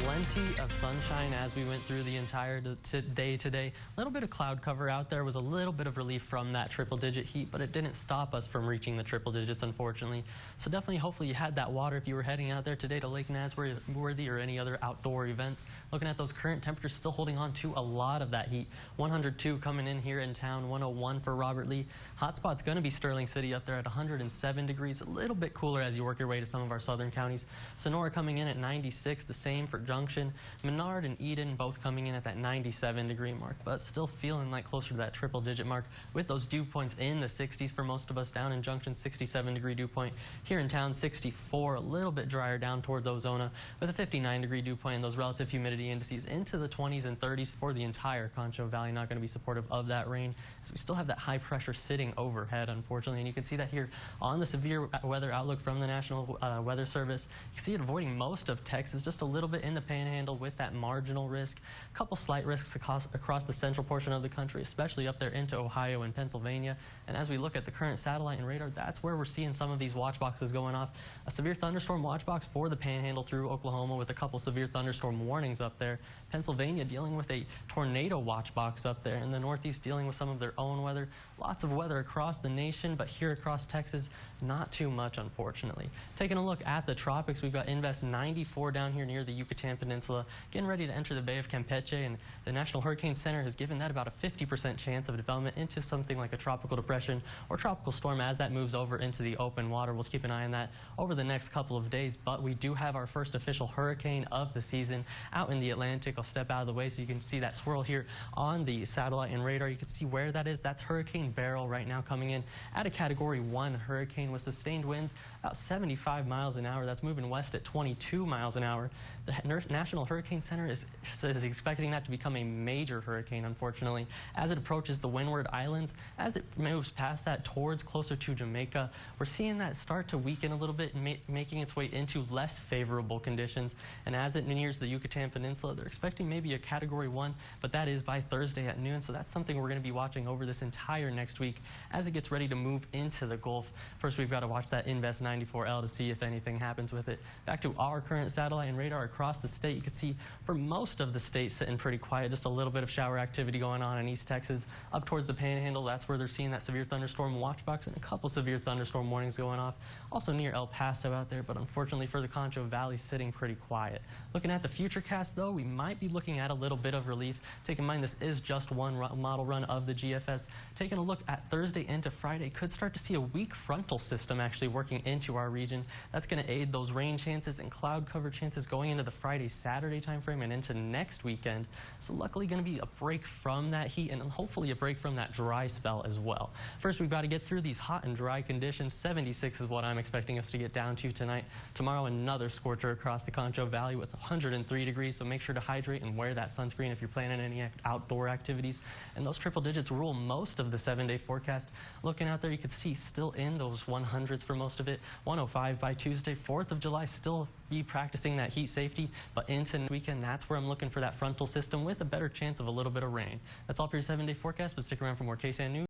plenty of sunshine as we went through the entire day today. A little bit of cloud cover out there was a little bit of relief from that triple-digit heat, but it didn't stop us from reaching the triple digits, unfortunately. So definitely, hopefully you had that water if you were heading out there today to Lake Nasworthy or any other outdoor events. Looking at those current temperatures, still holding on to a lot of that heat. 102 coming in here in town, 101 for Robert Lee. Hotspot's going to be Sterling City up there at 107 degrees, a little bit cooler as you work your way to some of our southern counties. Sonora coming in at 96, the same for Junction. Menard and Eden both coming in at that 97-degree mark, but still feeling like closer to that triple-digit mark with those dew points in the 60s for most of us. Down in Junction, 67-degree dew point. Here in town, 64, a little bit drier down towards Ozona with a 59-degree dew point, and those relative humidity indices into the 20s and 30s for the entire Concho Valley. Not going to be supportive of that rain, as we still have that high pressure sitting overhead, unfortunately, and you can see that here on the severe weather outlook from the National Weather Service. You can see it avoiding most of Texas, just a little bit in the Panhandle with that marginal risk. A couple slight risks across the central portion of the country, especially up there into Ohio and Pennsylvania. And as we look at the current satellite and radar, that's where we're seeing some of these watch boxes going off. A severe thunderstorm watch box for the Panhandle through Oklahoma with a couple severe thunderstorm warnings up there. Pennsylvania dealing with a tornado watch box up there, and the Northeast dealing with some of their own weather. Lots of weather across the nation, but here across Texas, not too much, unfortunately. Taking a look at the tropics, we've got Invest 94 down here near the Yucatan Peninsula, getting ready to enter the Bay of Campeche, and the National Hurricane Center has given that about a 50% chance of development into something like a tropical depression or tropical storm as that moves over into the open water. We'll keep an eye on that over the next couple of days, but we do have our first official hurricane of the season out in the Atlantic. I'll step out of the way so you can see that swirl here on the satellite and radar. You can see where that is. That's Hurricane Beryl right now coming in at a Category 1 hurricane with sustained winds about 75 miles an hour. That's moving west at 22 miles an hour. The National Hurricane Center is expecting that to become a major hurricane, unfortunately, as it approaches the Windward Islands. As it moves past that towards closer to Jamaica, we're seeing that start to weaken a little bit, making its way into less favorable conditions. And as it nears the Yucatan Peninsula, they're expecting maybe a Category 1, but that is by Thursday at noon. So that's something we're going to be watching over this entire next week as it gets ready to move into the Gulf. First, we've got to watch that Invest 94L to see if anything happens with it. Back to our current satellite and radar across the state, you can see for most of the state sitting pretty quiet, just a little bit of shower activity going on in East Texas. Up towards the Panhandle, that's where they're seeing that severe thunderstorm watch box and a couple severe thunderstorm warnings going off. Also near El Paso out there, but unfortunately for the Concho Valley, sitting pretty quiet. Looking at the futurecast, though, we might be looking at a little bit of relief. Take in mind this is just one model run of the GFS. Taking a look at Thursday into Friday, could start to see a weak frontal system actually working into our region. That's going to aid those rain chances and cloud cover chances going into the Friday-Saturday timeframe and into next weekend. So luckily going to be a break from that heat and hopefully a break from that dry spell as well. First, we've got to get through these hot and dry conditions. 76 is what I'm expecting us to get down to tonight. Tomorrow, another scorcher across the Concho Valley with 103 degrees, so make sure to hydrate and wear that sunscreen if you're planning any outdoor activities. And those triple digits rule most of the 7-day forecast. Looking out there, you can see still in those 100s for most of it. 105 by Tuesday. 4th of July, still be practicing that heat safety, but into the weekend, that's where I'm looking for that frontal system with a better chance of a little bit of rain. That's all for your 7-day forecast, but stick around for more KSAN News.